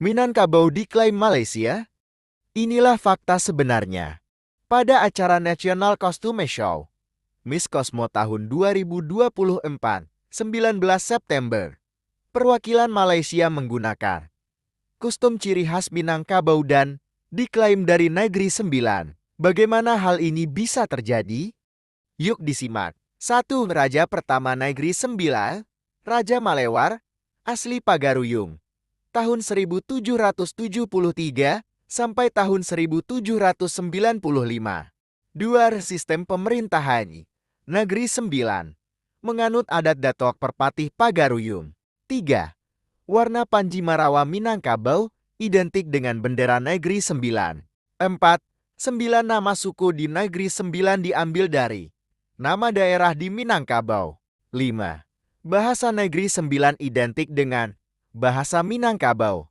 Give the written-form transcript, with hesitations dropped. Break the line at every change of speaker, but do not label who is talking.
Minangkabau diklaim Malaysia? Inilah fakta sebenarnya. Pada acara National Costume Show, Miss Cosmo tahun 2024, 19 September, perwakilan Malaysia menggunakan kostum ciri khas Minangkabau dan diklaim dari Negeri Sembilan. Bagaimana hal ini bisa terjadi? Yuk disimak. 1. Raja pertama Negeri Sembilan, Raja Malewar, asli Pagaruyung, tahun 1773 sampai tahun 1795. 2. Sistem pemerintahan Negeri Sembilan, menganut adat Datok Perpatih Pagaruyung. 3. Warna Panji Marawa Minangkabau identik dengan bendera Negeri Sembilan. 4. 9 nama suku di Negeri Sembilan diambil dari nama daerah di Minangkabau. 5. Bahasa Negeri Sembilan identik dengan bahasa Minangkabau.